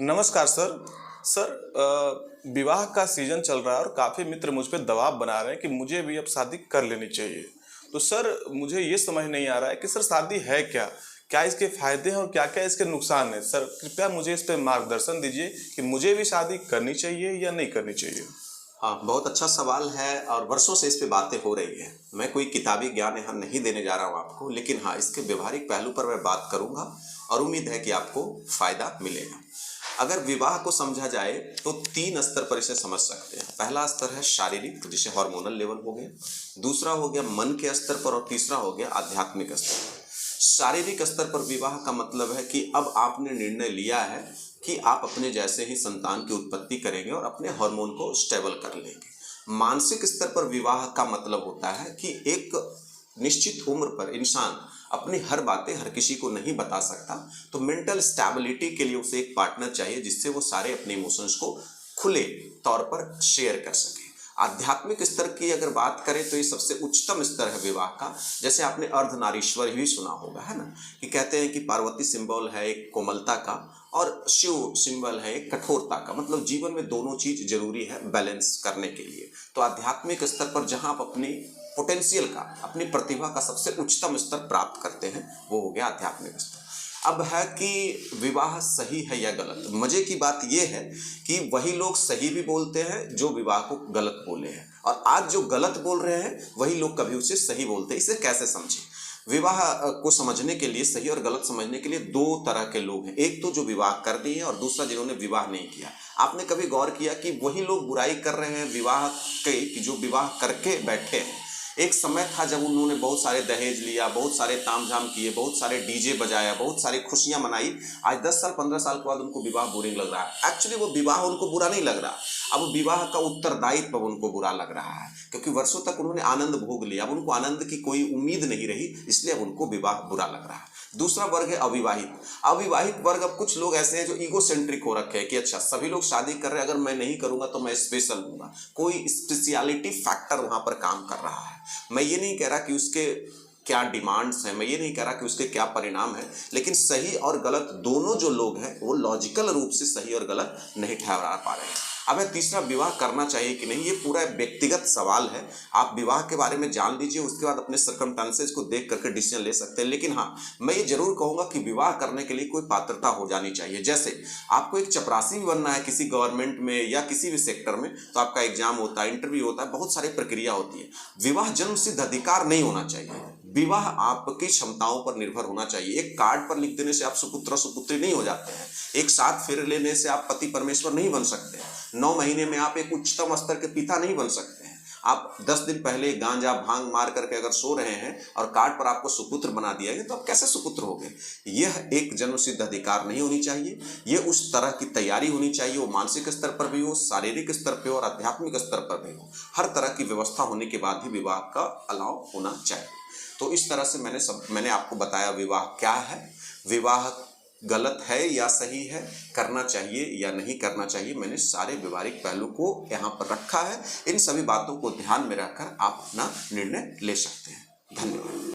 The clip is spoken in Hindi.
नमस्कार सर। सर, विवाह का सीजन चल रहा है और काफ़ी मित्र मुझ पे दबाव बना रहे हैं कि मुझे भी अब शादी कर लेनी चाहिए। तो सर, मुझे ये समझ नहीं आ रहा है कि सर शादी है क्या? क्या इसके फ़ायदे हैं और क्या-क्या इसके नुकसान हैं? सर, कृपया मुझे इस पे मार्गदर्शन दीजिए कि मुझे भी शादी करनी चाहिए या नहीं करनी चाहिए? हाँ, बहुत अच्छा सवाल है और वर्षों से इस पे बातें हो रही है। मैं कोई किताबी ज्ञान यहाँ नहीं देने जा रहा हूँ आपको, लेकिन हाँ, इसके व्यवहारिक पहलू पर मैं बात करूँगा और उम्मीद है कि आपको फायदा मिलेगा। अगर विवाह को समझा जाए तो 3 स्तर पर इसे समझ सकते हैं। पहला स्तर है शारीरिक, जिसे हार्मोनल लेवल हो गया। दूसरा हो गया मन के स्तर पर और तीसरा हो गया आध्यात्मिक स्तर पर। शारीरिक स्तर पर विवाह का मतलब है कि अब आपने निर्णय लिया है कि आप अपने जैसे ही संतान की उत्पत्ति करेंगे और अपने हार्मोन को स्टेबल कर लेंगे। मानसिक स्तर पर विवाह का मतलब होता है कि एक निश्चित उम्र पर इंसान अपनी हर बातें हर किसी को नहीं बता सकता, तो मेंटल स्टेबिलिटी के लिए उसे एक पार्टनर चाहिए जिससे वो सारे अपने इमोशंस को खुले तौर पर शेयर कर सके। आध्यात्मिक स्तर की अगर बात करें तो ये सबसे उच्चतम स्तर है विवाह का। जैसे आपने अर्धनारीश्वर ही सुना होगा, है ना, कि कहते हैं कि पार्वती सिंबल है एक कोमलता का और शिव सिंबल है एक कठोरता का। मतलब जीवन में दोनों चीज जरूरी है बैलेंस करने के लिए। तो आध्यात्मिक स्तर पर जहां आप अपनी पोटेंशियल का, अपनी प्रतिभा का सबसे उच्चतम स्तर प्राप्त करते हैं, वो हो गया आध्यात्मिक स्तर। अब है कि विवाह सही है या गलत। मजे की बात यह है कि वही लोग सही भी बोलते हैं जो विवाह को गलत बोले हैं, और आज जो गलत बोल रहे हैं वही लोग कभी उसे सही बोलते हैं। इसे कैसे समझें? विवाह को समझने के लिए, सही और गलत समझने के लिए, 2 तरह के लोग हैं। एक तो जो विवाह कर दिए हैं और दूसरा जिन्होंने विवाह नहीं किया। आपने कभी गौर किया कि वही लोग बुराई कर रहे हैं विवाह के कि जो विवाह करके बैठे हैं? एक समय था जब उन्होंने बहुत सारे दहेज लिया, बहुत सारे तामझाम किए, बहुत सारे डीजे बजाया, बहुत सारी खुशियां मनाई। आज 10 साल 15 साल के बाद उनको विवाह बोरिंग लग रहा है। एक्चुअली वो विवाह उनको बुरा नहीं लग रहा, अब विवाह का उत्तरदायित्व उनको बुरा लग रहा है, क्योंकि वर्षों तक उन्होंने आनंद भोग लिया। अब उनको आनंद की कोई उम्मीद नहीं रही, इसलिए अब उनको विवाह बुरा लग रहा है। दूसरा वर्ग है अविवाहित। अविवाहित वर्ग, अब कुछ लोग ऐसे हैं जो ईगो सेंट्रिक हो रखे हैं कि अच्छा सभी लोग शादी कर रहे हैं, अगर मैं नहीं करूंगा तो मैं स्पेशल हूंगा। कोई स्पेशलिटी फैक्टर वहां पर काम कर रहा है। मैं ये नहीं कह रहा कि उसके क्या डिमांड्स हैं, मैं ये नहीं कह रहा कि उसके क्या परिणाम है, लेकिन सही और गलत दोनों जो लोग हैं वो लॉजिकल रूप से सही और गलत नहीं ठहरा पा रहे हैं। अब है तीसरा, विवाह करना चाहिए कि नहीं। ये पूरा व्यक्तिगत सवाल है। आप विवाह के बारे में जान लीजिए, उसके बाद अपने सर्कमस्टेंसेस को देख करके डिसीजन ले सकते हैं। लेकिन हाँ, मैं ये जरूर कहूंगा कि विवाह करने के लिए कोई पात्रता हो जानी चाहिए। जैसे आपको एक चपरासी भी बनना है किसी गवर्नमेंट में या किसी भी सेक्टर में, तो आपका एग्जाम होता है, इंटरव्यू होता है, बहुत सारी प्रक्रिया होती है। विवाह जन्म सिद्ध अधिकार नहीं होना चाहिए। विवाह आपकी क्षमताओं पर निर्भर होना चाहिए। एक कार्ड पर लिख देने से आप सुपुत्र सुपुत्री नहीं हो जाते हैं। एक साथ फेरे लेने से आप पति परमेश्वर नहीं बन सकते हैं। 9 महीने में आप एक उच्चतम स्तर के पिता नहीं बन सकते हैं। आप 10 दिन पहले गांजा भांग मार करके अगर सो रहे हैं और कार्ड पर आपको सुपुत्र बना दिया गया, तो आप कैसे सुपुत्र होंगे? यह एक जन्म सिद्ध अधिकार नहीं होनी चाहिए। यह उस तरह की तैयारी होनी चाहिए, वो मानसिक स्तर पर भी हो, शारीरिक स्तर पर हो और आध्यात्मिक स्तर पर भी हो। हर तरह की व्यवस्था होने के बाद ही विवाह का अलाव होना चाहिए। तो इस तरह से मैंने आपको बताया विवाह क्या है, विवाह गलत है या सही है, करना चाहिए या नहीं करना चाहिए। मैंने सारे व्यवहारिक पहलू को यहाँ पर रखा है। इन सभी बातों को ध्यान में रखकर आप अपना निर्णय ले सकते हैं। धन्यवाद।